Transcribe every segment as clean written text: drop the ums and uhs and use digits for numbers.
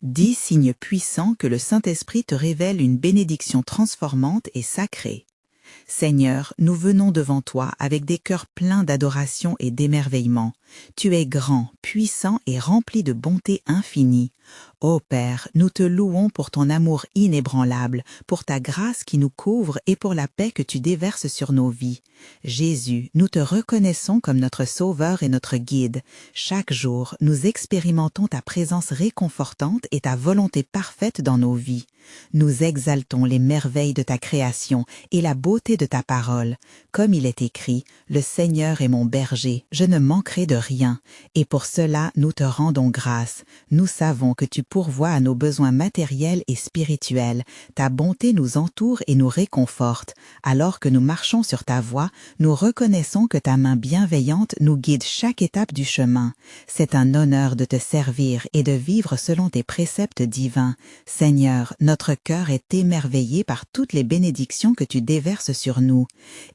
10 signes puissants que le Saint-Esprit te révèle une bénédiction transformante et sacrée. Seigneur, nous venons devant toi avec des cœurs pleins d'adoration et d'émerveillement. Tu es grand, puissant et rempli de bonté infinie. Ô Père, nous te louons pour ton amour inébranlable, pour ta grâce qui nous couvre et pour la paix que tu déverses sur nos vies. Jésus, nous te reconnaissons comme notre Sauveur et notre Guide. Chaque jour, nous expérimentons ta présence réconfortante et ta volonté parfaite dans nos vies. Nous exaltons les merveilles de ta création et la beauté de ta parole. Comme il est écrit, « Le Seigneur est mon berger, je ne manquerai de rien. » Et pour cela, nous te rendons grâce. Nous savons que tu pourvois à nos besoins matériels et spirituels. Ta bonté nous entoure et nous réconforte. Alors que nous marchons sur ta voie, nous reconnaissons que ta main bienveillante nous guide chaque étape du chemin. C'est un honneur de te servir et de vivre selon tes préceptes divins. Seigneur, notre cœur est émerveillé par toutes les bénédictions que tu déverses sur nous.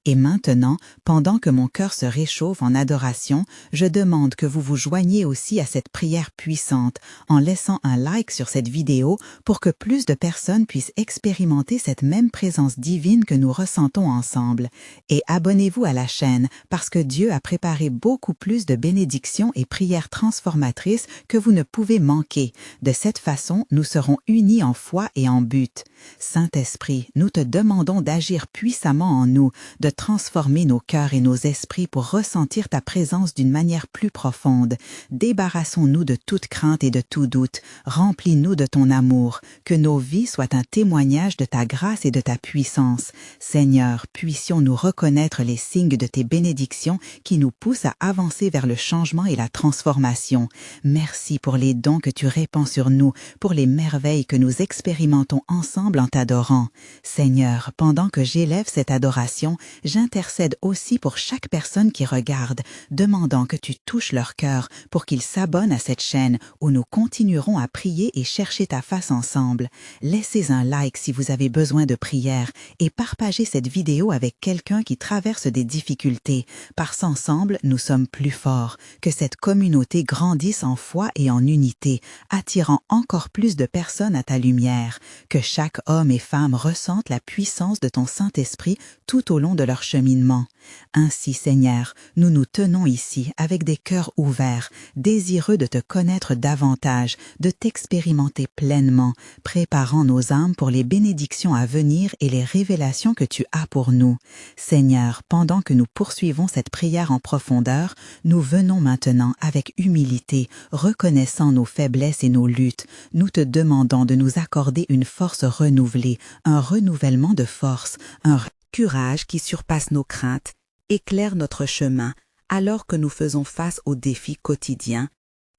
Et maintenant, pendant que mon cœur se réchauffe en adoration, je demande que vous vous joigniez aussi à cette prière puissante en laissant un like sur cette vidéo pour que plus de personnes puissent expérimenter cette même présence divine que nous ressentons ensemble. Et abonnez-vous à la chaîne parce que Dieu a préparé beaucoup plus de bénédictions et prières transformatrices que vous ne pouvez manquer. De cette façon, nous serons unis en foi et en but. Saint-Esprit, nous te demandons d'agir puissamment en nous, de transformer nos cœurs et nos esprits pour ressentir ta présence d'une manière plus profonde. Débarrassons-nous de toute crainte et de tout doute. Remplis-nous de ton amour. Que nos vies soient un témoignage de ta grâce et de ta puissance. Seigneur, puissions-nous reconnaître les signes de tes bénédictions qui nous poussent à avancer vers le changement et la transformation. Merci pour les dons que tu répands sur nous, pour les merveilles que nous expérimentons ensemble en t'adorant. Seigneur, pendant que j'élève cette adoration, j'intercède aussi pour chaque personne qui regarde, demandant que tu touches leur cœur pour qu'ils s'abonnent à cette chaîne où nous continuerons à prier et chercher ta face ensemble. Laissez un like si vous avez besoin de prière et partagez cette vidéo avec quelqu'un qui traverse des difficultés, parce qu'ensemble, nous sommes plus forts. Que cette communauté grandisse en foi et en unité, attirant encore plus de personnes à ta lumière. Que chaque homme et femme ressente la puissance de ton Saint-Esprit tout au long de leur cheminement. Ainsi, Seigneur, nous nous tenons ici avec des cœurs ouverts, désireux de te connaître davantage, de t'expérimenter pleinement, préparant nos âmes pour les bénédictions à venir et les révélations que tu as pour nous. Seigneur, pendant que nous poursuivons cette prière en profondeur, nous venons maintenant avec humilité, reconnaissant nos faiblesses et nos luttes. Nous te demandons de nous accorder une force renouvelée, un renouvellement de force, un courage qui surpasse nos craintes, éclaire notre chemin alors que nous faisons face aux défis quotidiens.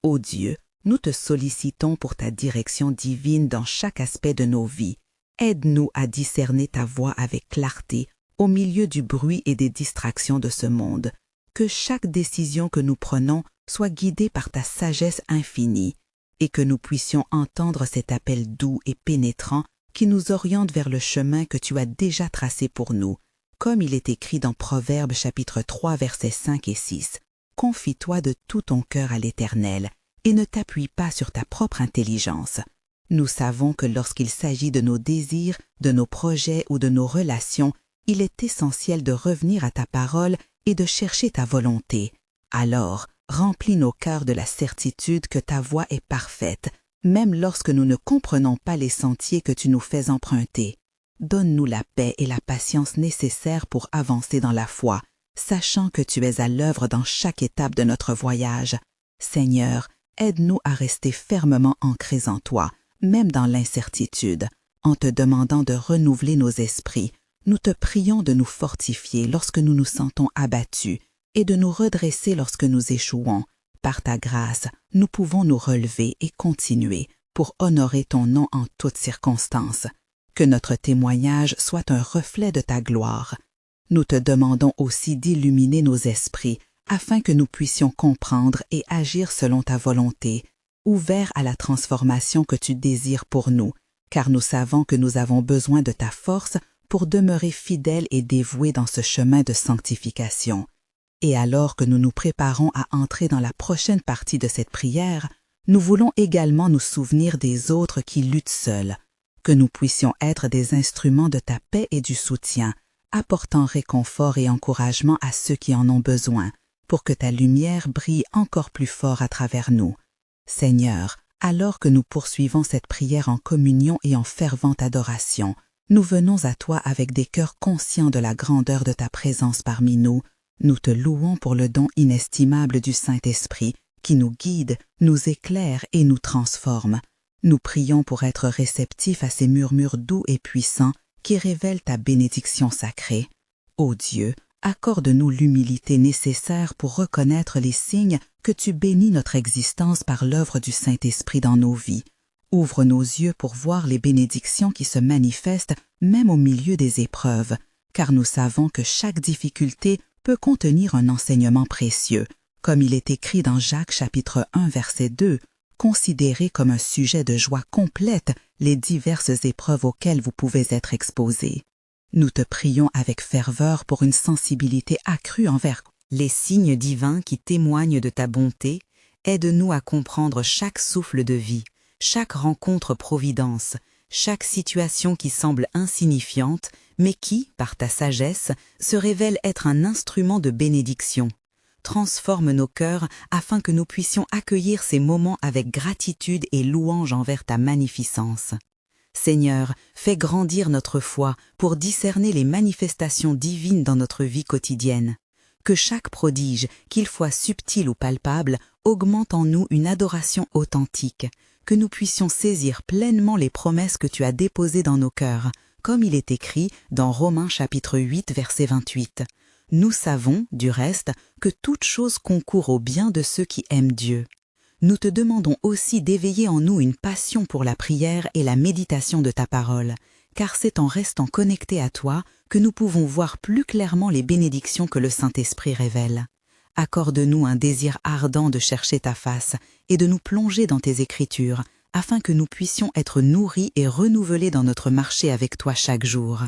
Ô Dieu, nous te sollicitons pour ta direction divine dans chaque aspect de nos vies. Aide-nous à discerner ta voix avec clarté au milieu du bruit et des distractions de ce monde. Que chaque décision que nous prenons soit guidée par ta sagesse infinie et que nous puissions entendre cet appel doux et pénétrant qui nous oriente vers le chemin que tu as déjà tracé pour nous. Comme il est écrit dans Proverbes chapitre 3 versets 5 et 6, « Confie-toi de tout ton cœur à l'Éternel et ne t'appuie pas sur ta propre intelligence. » Nous savons que lorsqu'il s'agit de nos désirs, de nos projets ou de nos relations, il est essentiel de revenir à ta parole et de chercher ta volonté. Alors, remplis nos cœurs de la certitude que ta voie est parfaite, même lorsque nous ne comprenons pas les sentiers que tu nous fais emprunter. Donne-nous la paix et la patience nécessaires pour avancer dans la foi, sachant que tu es à l'œuvre dans chaque étape de notre voyage. Seigneur, aide-nous à rester fermement ancrés en toi, même dans l'incertitude, en te demandant de renouveler nos esprits. Nous te prions de nous fortifier lorsque nous nous sentons abattus et de nous redresser lorsque nous échouons. Par ta grâce, nous pouvons nous relever et continuer pour honorer ton nom en toutes circonstances. Que notre témoignage soit un reflet de ta gloire. Nous te demandons aussi d'illuminer nos esprits afin que nous puissions comprendre et agir selon ta volonté, ouverts à la transformation que tu désires pour nous, car nous savons que nous avons besoin de ta force pour demeurer fidèles et dévoués dans ce chemin de sanctification. Et alors que nous nous préparons à entrer dans la prochaine partie de cette prière, nous voulons également nous souvenir des autres qui luttent seuls, que nous puissions être des instruments de ta paix et du soutien, apportant réconfort et encouragement à ceux qui en ont besoin, pour que ta lumière brille encore plus fort à travers nous. Seigneur, alors que nous poursuivons cette prière en communion et en fervente adoration, nous venons à toi avec des cœurs conscients de la grandeur de ta présence parmi nous. Nous te louons pour le don inestimable du Saint-Esprit qui nous guide, nous éclaire et nous transforme. Nous prions pour être réceptifs à ces murmures doux et puissants qui révèlent ta bénédiction sacrée. Ô Dieu, accorde-nous l'humilité nécessaire pour reconnaître les signes que tu bénis notre existence par l'œuvre du Saint-Esprit dans nos vies. Ouvre nos yeux pour voir les bénédictions qui se manifestent même au milieu des épreuves, car nous savons que chaque difficulté peut contenir un enseignement précieux, comme il est écrit dans Jacques chapitre 1 verset 2, considérez comme un sujet de joie complète les diverses épreuves auxquelles vous pouvez être exposés. Nous te prions avec ferveur pour une sensibilité accrue envers les signes divins qui témoignent de ta bonté. Aide-nous à comprendre chaque souffle de vie, chaque rencontre providence, chaque situation qui semble insignifiante, mais qui, par ta sagesse, se révèle être un instrument de bénédiction. Transforme nos cœurs afin que nous puissions accueillir ces moments avec gratitude et louange envers ta magnificence. Seigneur, fais grandir notre foi pour discerner les manifestations divines dans notre vie quotidienne. Que chaque prodige, qu'il soit subtil ou palpable, augmente en nous une adoration authentique, que nous puissions saisir pleinement les promesses que tu as déposées dans nos cœurs, comme il est écrit dans Romains chapitre 8 verset 28. Nous savons, du reste, que toute chose concourt au bien de ceux qui aiment Dieu. Nous te demandons aussi d'éveiller en nous une passion pour la prière et la méditation de ta parole, car c'est en restant connectés à toi que nous pouvons voir plus clairement les bénédictions que le Saint-Esprit révèle. Accorde-nous un désir ardent de chercher ta face et de nous plonger dans tes Écritures, afin que nous puissions être nourris et renouvelés dans notre marché avec toi chaque jour.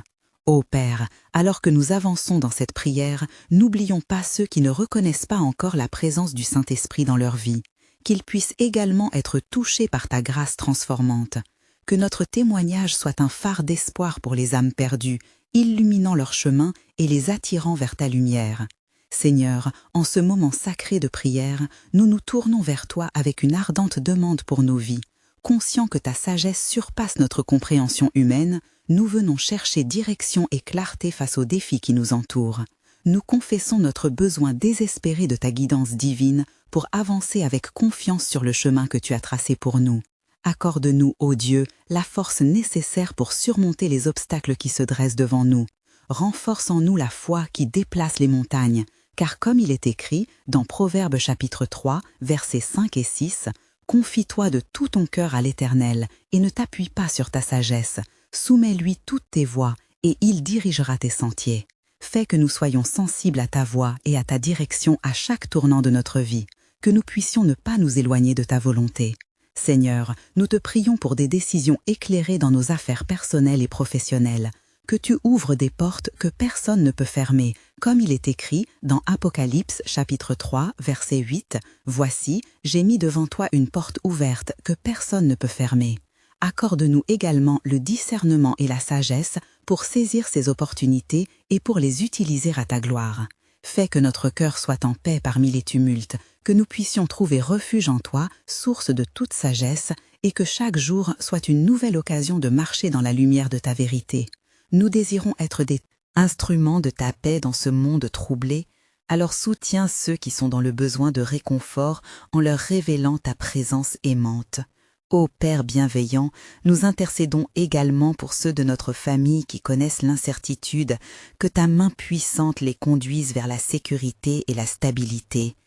Ô Père, alors que nous avançons dans cette prière, n'oublions pas ceux qui ne reconnaissent pas encore la présence du Saint-Esprit dans leur vie, qu'ils puissent également être touchés par ta grâce transformante. Que notre témoignage soit un phare d'espoir pour les âmes perdues, illuminant leur chemin et les attirant vers ta lumière. Seigneur, en ce moment sacré de prière, nous nous tournons vers toi avec une ardente demande pour nos vies. Conscients que ta sagesse surpasse notre compréhension humaine, nous venons chercher direction et clarté face aux défis qui nous entourent. Nous confessons notre besoin désespéré de ta guidance divine pour avancer avec confiance sur le chemin que tu as tracé pour nous. Accorde-nous, ô Dieu, la force nécessaire pour surmonter les obstacles qui se dressent devant nous. Renforce en nous la foi qui déplace les montagnes, car comme il est écrit dans Proverbes chapitre 3, versets 5 et 6, « Confie-toi de tout ton cœur à l'Éternel et ne t'appuie pas sur ta sagesse. Soumets-lui toutes tes voies et il dirigera tes sentiers. » Fais que nous soyons sensibles à ta voix et à ta direction à chaque tournant de notre vie, que nous puissions ne pas nous éloigner de ta volonté. Seigneur, nous te prions pour des décisions éclairées dans nos affaires personnelles et professionnelles, que tu ouvres des portes que personne ne peut fermer, comme il est écrit dans Apocalypse chapitre 3, verset 8, « Voici, j'ai mis devant toi une porte ouverte que personne ne peut fermer. » Accorde-nous également le discernement et la sagesse pour saisir ces opportunités et pour les utiliser à ta gloire. Fais que notre cœur soit en paix parmi les tumultes, que nous puissions trouver refuge en toi, source de toute sagesse, et que chaque jour soit une nouvelle occasion de marcher dans la lumière de ta vérité. Nous désirons être des instruments de ta paix dans ce monde troublé, alors soutiens ceux qui sont dans le besoin de réconfort en leur révélant ta présence aimante. Ô Père bienveillant, nous intercédons également pour ceux de notre famille qui connaissent l'incertitude, que ta main puissante les conduise vers la sécurité et la stabilité.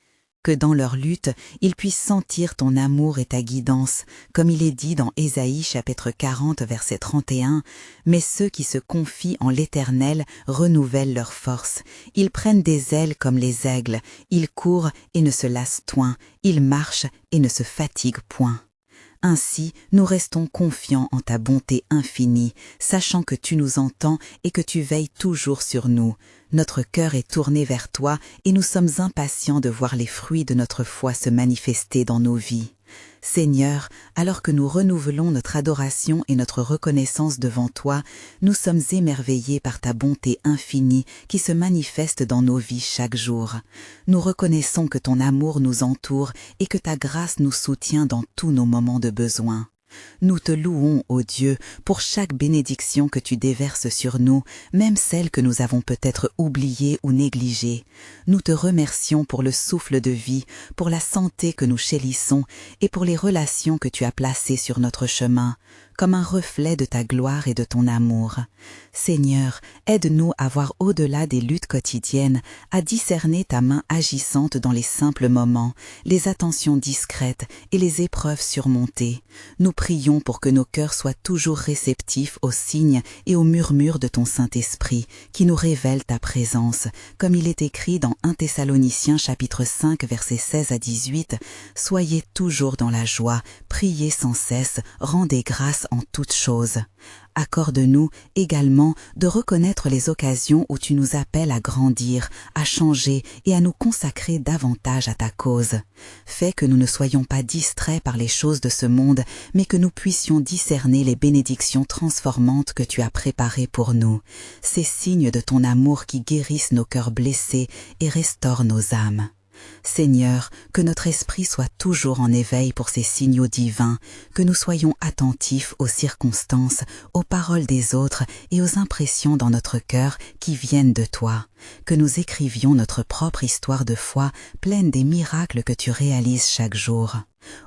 Que dans leur lutte, ils puissent sentir ton amour et ta guidance, comme il est dit dans Ésaïe chapitre 40 verset 31, « Mais ceux qui se confient en l'Éternel renouvellent leur force. Ils prennent des ailes comme les aigles, ils courent et ne se lassent point, ils marchent et ne se fatiguent point. » Ainsi, nous restons confiants en ta bonté infinie, sachant que tu nous entends et que tu veilles toujours sur nous. Notre cœur est tourné vers toi et nous sommes impatients de voir les fruits de notre foi se manifester dans nos vies. Seigneur, alors que nous renouvelons notre adoration et notre reconnaissance devant toi, nous sommes émerveillés par ta bonté infinie qui se manifeste dans nos vies chaque jour. Nous reconnaissons que ton amour nous entoure et que ta grâce nous soutient dans tous nos moments de besoin. Nous te louons, ô Dieu, pour chaque bénédiction que tu déverses sur nous, même celles que nous avons peut-être oubliées ou négligées. Nous te remercions pour le souffle de vie, pour la santé que nous chérissons et pour les relations que tu as placées sur notre chemin, comme un reflet de ta gloire et de ton amour. Seigneur, aide-nous à voir au-delà des luttes quotidiennes, à discerner ta main agissante dans les simples moments, les attentions discrètes et les épreuves surmontées. Nous prions pour que nos cœurs soient toujours réceptifs aux signes et aux murmures de ton Saint-Esprit, qui nous révèle ta présence, comme il est écrit dans 1 Thessaloniciens chapitre 5 versets 16 à 18, « Soyez toujours dans la joie, priez sans cesse, rendez grâce en toutes choses. » Accorde-nous également de reconnaître les occasions où tu nous appelles à grandir, à changer et à nous consacrer davantage à ta cause. Fais que nous ne soyons pas distraits par les choses de ce monde, mais que nous puissions discerner les bénédictions transformantes que tu as préparées pour nous, ces signes de ton amour qui guérissent nos cœurs blessés et restaurent nos âmes. Seigneur, que notre esprit soit toujours en éveil pour ces signaux divins, que nous soyons attentifs aux circonstances, aux paroles des autres et aux impressions dans notre cœur qui viennent de toi, que nous écrivions notre propre histoire de foi pleine des miracles que tu réalises chaque jour.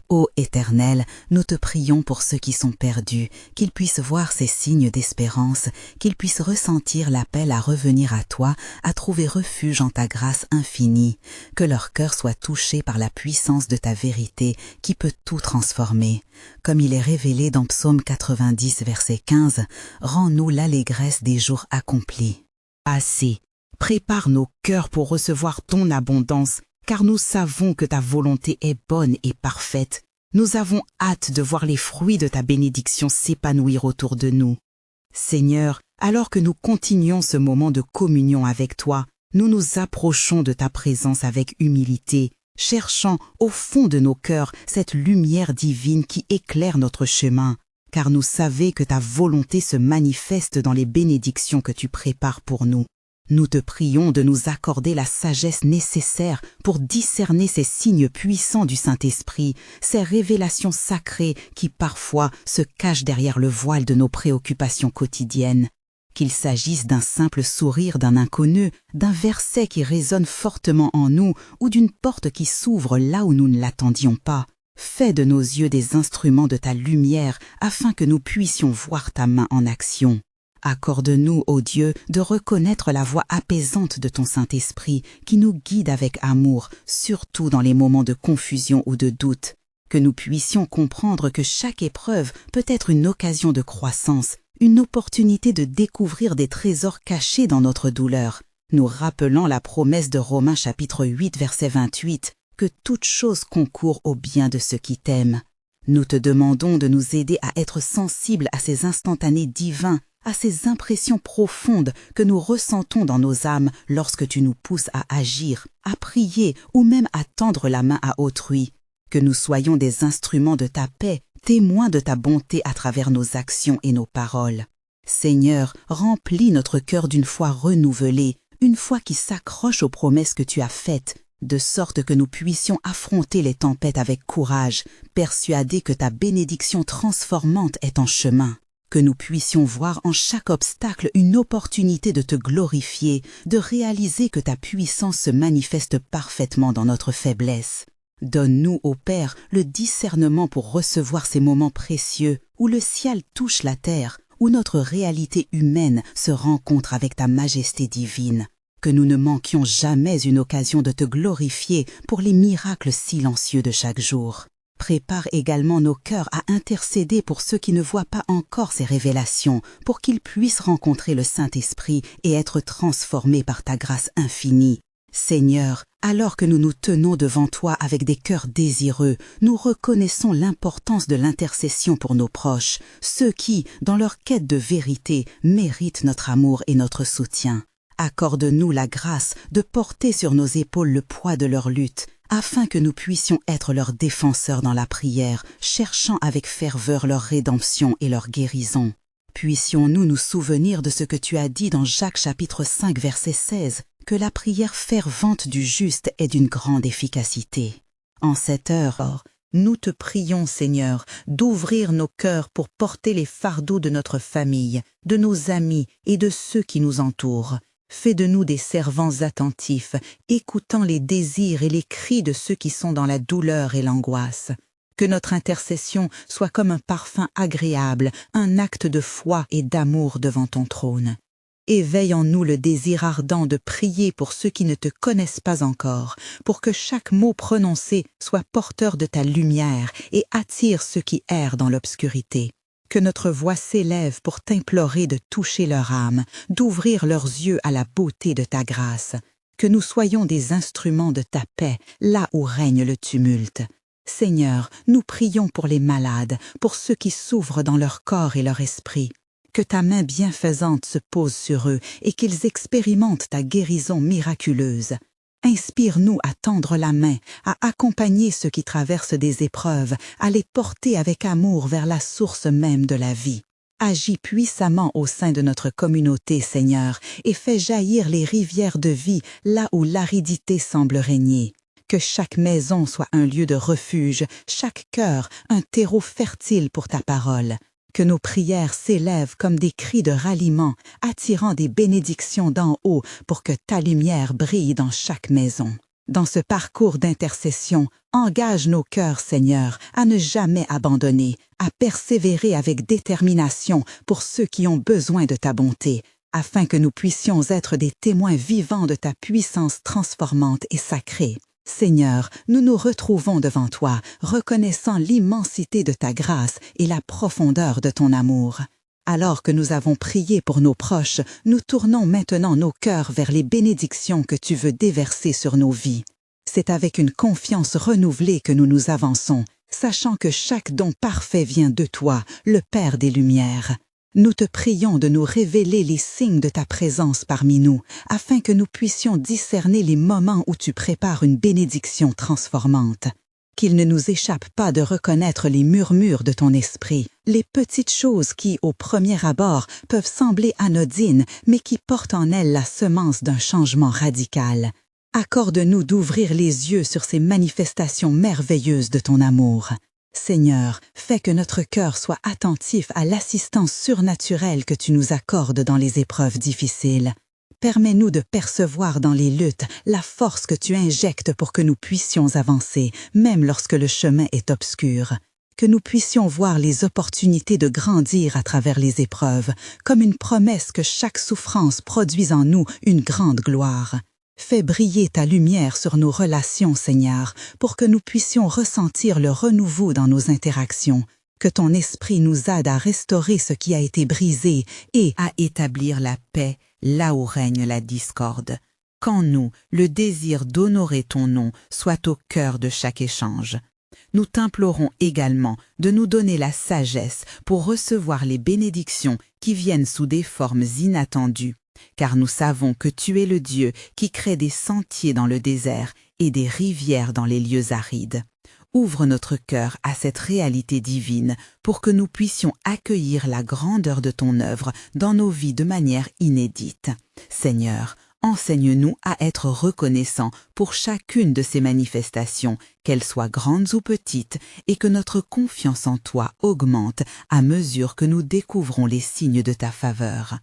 Ô Éternel, nous te prions pour ceux qui sont perdus, qu'ils puissent voir ces signes d'espérance, qu'ils puissent ressentir l'appel à revenir à toi, à trouver refuge en ta grâce infinie, que leur cœur soit touché par la puissance de ta vérité qui peut tout transformer. Comme il est révélé dans Psaume 90, verset 15, « Rends-nous l'allégresse des jours accomplis. » Assez. Prépare nos cœurs pour recevoir ton abondance, car nous savons que ta volonté est bonne et parfaite. Nous avons hâte de voir les fruits de ta bénédiction s'épanouir autour de nous. Seigneur, alors que nous continuons ce moment de communion avec toi, nous nous approchons de ta présence avec humilité, cherchant au fond de nos cœurs cette lumière divine qui éclaire notre chemin, car nous savons que ta volonté se manifeste dans les bénédictions que tu prépares pour nous. Nous te prions de nous accorder la sagesse nécessaire pour discerner ces signes puissants du Saint-Esprit, ces révélations sacrées qui parfois se cachent derrière le voile de nos préoccupations quotidiennes. Qu'il s'agisse d'un simple sourire d'un inconnu, d'un verset qui résonne fortement en nous ou d'une porte qui s'ouvre là où nous ne l'attendions pas. Fais de nos yeux des instruments de ta lumière afin que nous puissions voir ta main en action. Accorde-nous, ô Dieu, de reconnaître la voix apaisante de ton Saint-Esprit qui nous guide avec amour, surtout dans les moments de confusion ou de doute. Que nous puissions comprendre que chaque épreuve peut être une occasion de croissance, une opportunité de découvrir des trésors cachés dans notre douleur, nous rappelant la promesse de Romains chapitre 8 verset 28, que toute chose concourt au bien de ceux qui t'aiment. Nous te demandons de nous aider à être sensibles à ces instantanés divins, à ces impressions profondes que nous ressentons dans nos âmes lorsque tu nous pousses à agir, à prier ou même à tendre la main à autrui. Que nous soyons des instruments de ta paix, témoins de ta bonté à travers nos actions et nos paroles. Seigneur, remplis notre cœur d'une foi renouvelée, une foi qui s'accroche aux promesses que tu as faites, de sorte que nous puissions affronter les tempêtes avec courage, persuadés que ta bénédiction transformante est en chemin. Que nous puissions voir en chaque obstacle une opportunité de te glorifier, de réaliser que ta puissance se manifeste parfaitement dans notre faiblesse. Donne-nous, ô Père, le discernement pour recevoir ces moments précieux où le ciel touche la terre, où notre réalité humaine se rencontre avec ta majesté divine. Que nous ne manquions jamais une occasion de te glorifier pour les miracles silencieux de chaque jour. Prépare également nos cœurs à intercéder pour ceux qui ne voient pas encore ces révélations, pour qu'ils puissent rencontrer le Saint-Esprit et être transformés par ta grâce infinie. Seigneur, alors que nous nous tenons devant toi avec des cœurs désireux, nous reconnaissons l'importance de l'intercession pour nos proches, ceux qui, dans leur quête de vérité, méritent notre amour et notre soutien. Accorde-nous la grâce de porter sur nos épaules le poids de leur lutte, afin que nous puissions être leurs défenseurs dans la prière, cherchant avec ferveur leur rédemption et leur guérison. Puissions-nous nous souvenir de ce que tu as dit dans Jacques chapitre 5 verset 16, que la prière fervente du juste est d'une grande efficacité. En cette heure, nous te prions, Seigneur, d'ouvrir nos cœurs pour porter les fardeaux de notre famille, de nos amis et de ceux qui nous entourent. Fais de nous des servants attentifs, écoutant les désirs et les cris de ceux qui sont dans la douleur et l'angoisse. Que notre intercession soit comme un parfum agréable, un acte de foi et d'amour devant ton trône. Éveille en nous le désir ardent de prier pour ceux qui ne te connaissent pas encore, pour que chaque mot prononcé soit porteur de ta lumière et attire ceux qui errent dans l'obscurité. Que notre voix s'élève pour t'implorer de toucher leur âme, d'ouvrir leurs yeux à la beauté de ta grâce. Que nous soyons des instruments de ta paix, là où règne le tumulte. Seigneur, nous prions pour les malades, pour ceux qui souffrent dans leur corps et leur esprit. Que ta main bienfaisante se pose sur eux et qu'ils expérimentent ta guérison miraculeuse. Inspire-nous à tendre la main, à accompagner ceux qui traversent des épreuves, à les porter avec amour vers la source même de la vie. Agis puissamment au sein de notre communauté, Seigneur, et fais jaillir les rivières de vie là où l'aridité semble régner. Que chaque maison soit un lieu de refuge, chaque cœur un terreau fertile pour ta parole. Que nos prières s'élèvent comme des cris de ralliement, attirant des bénédictions d'en haut pour que ta lumière brille dans chaque maison. Dans ce parcours d'intercession, engage nos cœurs, Seigneur, à ne jamais abandonner, à persévérer avec détermination pour ceux qui ont besoin de ta bonté, afin que nous puissions être des témoins vivants de ta puissance transformante et sacrée. Seigneur, nous nous retrouvons devant toi, reconnaissant l'immensité de ta grâce et la profondeur de ton amour. Alors que nous avons prié pour nos proches, nous tournons maintenant nos cœurs vers les bénédictions que tu veux déverser sur nos vies. C'est avec une confiance renouvelée que nous nous avançons, sachant que chaque don parfait vient de toi, le Père des Lumières. Nous te prions de nous révéler les signes de ta présence parmi nous, afin que nous puissions discerner les moments où tu prépares une bénédiction transformante. Qu'il ne nous échappe pas de reconnaître les murmures de ton esprit, les petites choses qui, au premier abord, peuvent sembler anodines, mais qui portent en elles la semence d'un changement radical. Accorde-nous d'ouvrir les yeux sur ces manifestations merveilleuses de ton amour. Seigneur, fais que notre cœur soit attentif à l'assistance surnaturelle que tu nous accordes dans les épreuves difficiles. Permets-nous de percevoir dans les luttes la force que tu injectes pour que nous puissions avancer, même lorsque le chemin est obscur. Que nous puissions voir les opportunités de grandir à travers les épreuves, comme une promesse que chaque souffrance produise en nous une grande gloire. Fais briller ta lumière sur nos relations, Seigneur, pour que nous puissions ressentir le renouveau dans nos interactions. Que ton esprit nous aide à restaurer ce qui a été brisé et à établir la paix là où règne la discorde. Qu'en nous, le désir d'honorer ton nom soit au cœur de chaque échange. Nous t'implorons également de nous donner la sagesse pour recevoir les bénédictions qui viennent sous des formes inattendues. Car nous savons que tu es le Dieu qui crée des sentiers dans le désert et des rivières dans les lieux arides. Ouvre notre cœur à cette réalité divine pour que nous puissions accueillir la grandeur de ton œuvre dans nos vies de manière inédite. Seigneur, enseigne-nous à être reconnaissants pour chacune de ces manifestations, qu'elles soient grandes ou petites, et que notre confiance en toi augmente à mesure que nous découvrons les signes de ta faveur.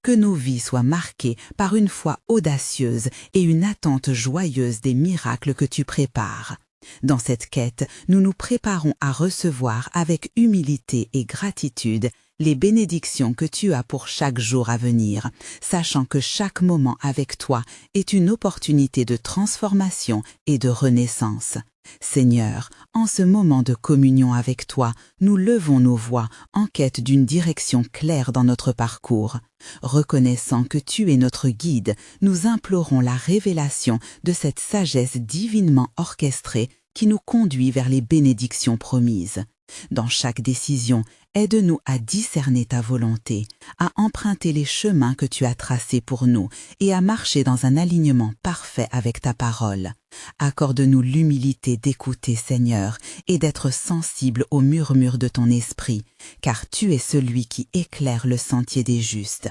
Que nos vies soient marquées par une foi audacieuse et une attente joyeuse des miracles que tu prépares. Dans cette quête, nous nous préparons à recevoir avec humilité et gratitude les bénédictions que tu as pour chaque jour à venir, sachant que chaque moment avec toi est une opportunité de transformation et de renaissance. Seigneur, en ce moment de communion avec toi, nous levons nos voix en quête d'une direction claire dans notre parcours. Reconnaissant que tu es notre guide, nous implorons la révélation de cette sagesse divinement orchestrée qui nous conduit vers les bénédictions promises. Dans chaque décision, aide-nous à discerner ta volonté, à emprunter les chemins que tu as tracés pour nous et à marcher dans un alignement parfait avec ta parole. Accorde-nous l'humilité d'écouter, Seigneur, et d'être sensible au murmure de ton esprit, car tu es celui qui éclaire le sentier des justes.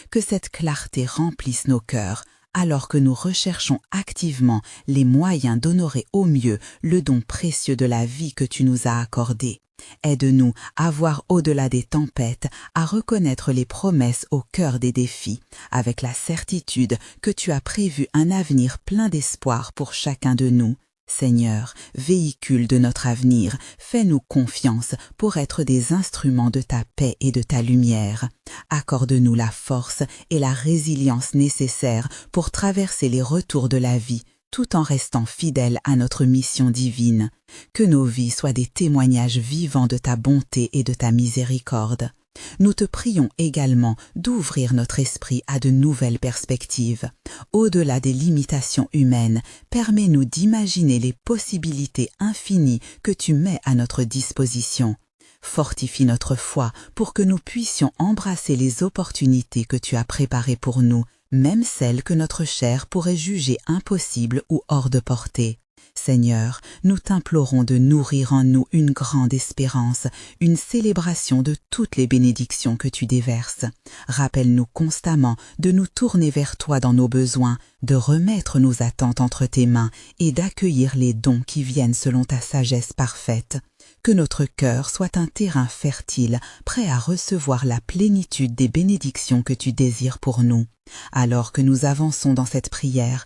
Que cette clarté remplisse nos cœurs, alors que nous recherchons activement les moyens d'honorer au mieux le don précieux de la vie que tu nous as accordé. Aide-nous à voir au-delà des tempêtes, à reconnaître les promesses au cœur des défis, avec la certitude que tu as prévu un avenir plein d'espoir pour chacun de nous. Seigneur, véhicule de notre avenir, fais-nous confiance pour être des instruments de ta paix et de ta lumière. Accorde-nous la force et la résilience nécessaires pour traverser les retours de la vie, tout en restant fidèles à notre mission divine. Que nos vies soient des témoignages vivants de ta bonté et de ta miséricorde. Nous te prions également d'ouvrir notre esprit à de nouvelles perspectives. Au-delà des limitations humaines, permets-nous d'imaginer les possibilités infinies que tu mets à notre disposition. Fortifie notre foi pour que nous puissions embrasser les opportunités que tu as préparées pour nous, même celles que notre chair pourrait juger impossibles ou hors de portée. Seigneur, nous t'implorons de nourrir en nous une grande espérance, une célébration de toutes les bénédictions que tu déverses. Rappelle-nous constamment de nous tourner vers toi dans nos besoins, de remettre nos attentes entre tes mains et d'accueillir les dons qui viennent selon ta sagesse parfaite. Que notre cœur soit un terrain fertile, prêt à recevoir la plénitude des bénédictions que tu désires pour nous. Alors que nous avançons dans cette prière,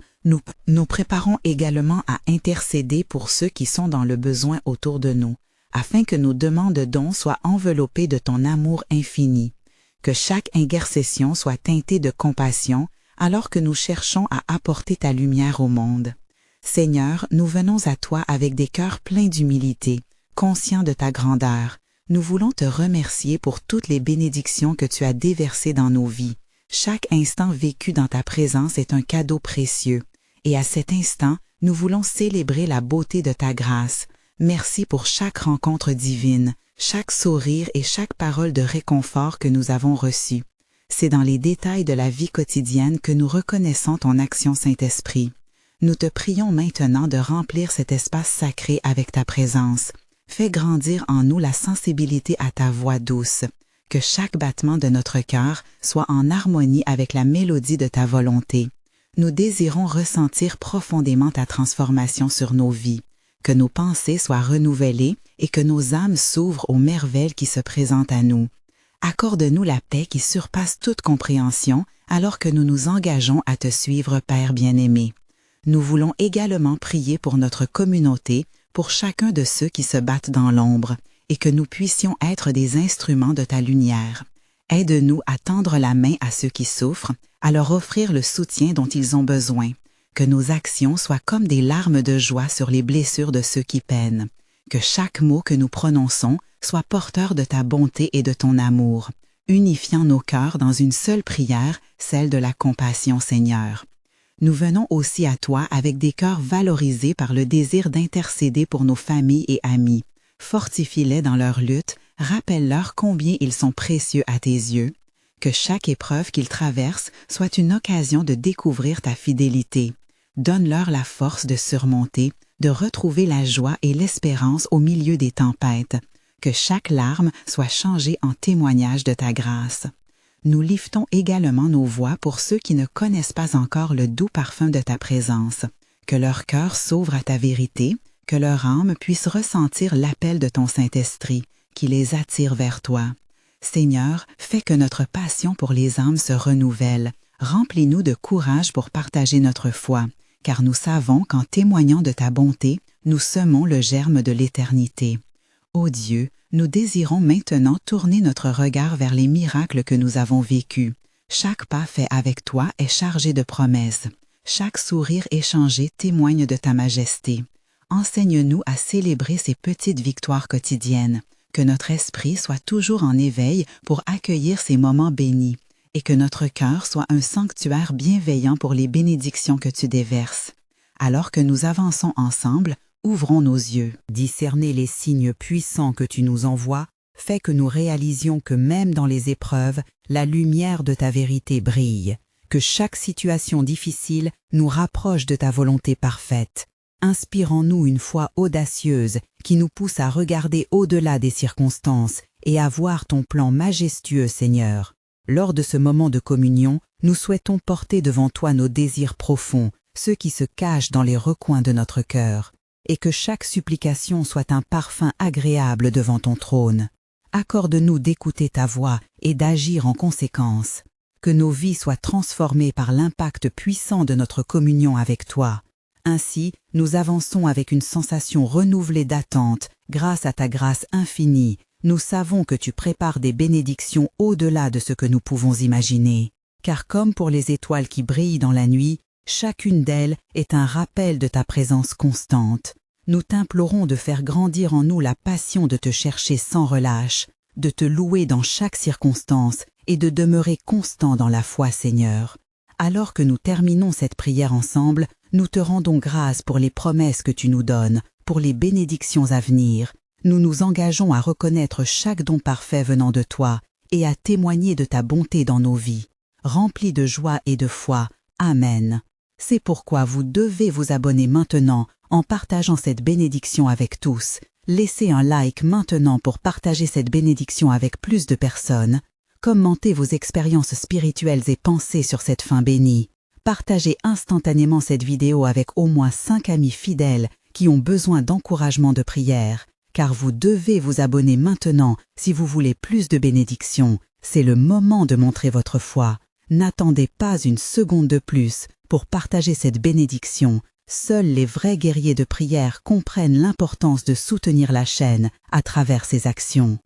nous préparons également à intercéder pour ceux qui sont dans le besoin autour de nous, afin que nos demandes de dons soient enveloppées de ton amour infini. Que chaque intercession soit teintée de compassion, alors que nous cherchons à apporter ta lumière au monde. Seigneur, nous venons à toi avec des cœurs pleins d'humilité, conscients de ta grandeur. Nous voulons te remercier pour toutes les bénédictions que tu as déversées dans nos vies. Chaque instant vécu dans ta présence est un cadeau précieux. Et à cet instant, nous voulons célébrer la beauté de ta grâce. Merci pour chaque rencontre divine, chaque sourire et chaque parole de réconfort que nous avons reçue. C'est dans les détails de la vie quotidienne que nous reconnaissons ton action Saint-Esprit. Nous te prions maintenant de remplir cet espace sacré avec ta présence. Fais grandir en nous la sensibilité à ta voix douce. Que chaque battement de notre cœur soit en harmonie avec la mélodie de ta volonté. Nous désirons ressentir profondément ta transformation sur nos vies, que nos pensées soient renouvelées et que nos âmes s'ouvrent aux merveilles qui se présentent à nous. Accorde-nous la paix qui surpasse toute compréhension alors que nous nous engageons à te suivre, Père bien-aimé. Nous voulons également prier pour notre communauté, pour chacun de ceux qui se battent dans l'ombre, et que nous puissions être des instruments de ta lumière. Aide-nous à tendre la main à ceux qui souffrent, à leur offrir le soutien dont ils ont besoin. Que nos actions soient comme des larmes de joie sur les blessures de ceux qui peinent. Que chaque mot que nous prononçons soit porteur de ta bonté et de ton amour, unifiant nos cœurs dans une seule prière, celle de la compassion, Seigneur. Nous venons aussi à toi avec des cœurs valorisés par le désir d'intercéder pour nos familles et amis. Fortifie-les dans leur lutte, rappelle-leur combien ils sont précieux à tes yeux. Que chaque épreuve qu'ils traversent soit une occasion de découvrir ta fidélité. Donne-leur la force de surmonter, de retrouver la joie et l'espérance au milieu des tempêtes. Que chaque larme soit changée en témoignage de ta grâce. Nous liftons également nos voix pour ceux qui ne connaissent pas encore le doux parfum de ta présence. Que leur cœur s'ouvre à ta vérité, que leur âme puisse ressentir l'appel de ton Saint-Esprit, qui les attire vers toi. Seigneur, fais que notre passion pour les âmes se renouvelle. Remplis-nous de courage pour partager notre foi, car nous savons qu'en témoignant de ta bonté, nous semons le germe de l'éternité. Ô Dieu, nous désirons maintenant tourner notre regard vers les miracles que nous avons vécus. Chaque pas fait avec toi est chargé de promesses. Chaque sourire échangé témoigne de ta majesté. Enseigne-nous à célébrer ces petites victoires quotidiennes. Que notre esprit soit toujours en éveil pour accueillir ces moments bénis et que notre cœur soit un sanctuaire bienveillant pour les bénédictions que tu déverses. Alors que nous avançons ensemble, ouvrons nos yeux. Discerner les signes puissants que tu nous envoies fait que nous réalisions que même dans les épreuves, la lumière de ta vérité brille, que chaque situation difficile nous rapproche de ta volonté parfaite. Inspire en nous une foi audacieuse qui nous pousse à regarder au-delà des circonstances et à voir ton plan majestueux, Seigneur. Lors de ce moment de communion, nous souhaitons porter devant toi nos désirs profonds, ceux qui se cachent dans les recoins de notre cœur, et que chaque supplication soit un parfum agréable devant ton trône. Accorde-nous d'écouter ta voix et d'agir en conséquence. Que nos vies soient transformées par l'impact puissant de notre communion avec toi. Ainsi, nous avançons avec une sensation renouvelée d'attente, grâce à ta grâce infinie. Nous savons que tu prépares des bénédictions au-delà de ce que nous pouvons imaginer. Car comme pour les étoiles qui brillent dans la nuit, chacune d'elles est un rappel de ta présence constante. Nous t'implorons de faire grandir en nous la passion de te chercher sans relâche, de te louer dans chaque circonstance et de demeurer constant dans la foi, Seigneur. Alors que nous terminons cette prière ensemble, nous te rendons grâce pour les promesses que tu nous donnes, pour les bénédictions à venir. Nous nous engageons à reconnaître chaque don parfait venant de toi et à témoigner de ta bonté dans nos vies. Remplis de joie et de foi. Amen. C'est pourquoi vous devez vous abonner maintenant en partageant cette bénédiction avec tous. Laissez un like maintenant pour partager cette bénédiction avec plus de personnes. Commentez vos expériences spirituelles et pensées sur cette fin bénie. Partagez instantanément cette vidéo avec au moins 5 amis fidèles qui ont besoin d'encouragement de prière, car vous devez vous abonner maintenant si vous voulez plus de bénédictions. C'est le moment de montrer votre foi. N'attendez pas une seconde de plus pour partager cette bénédiction. Seuls les vrais guerriers de prière comprennent l'importance de soutenir la chaîne à travers ces actions.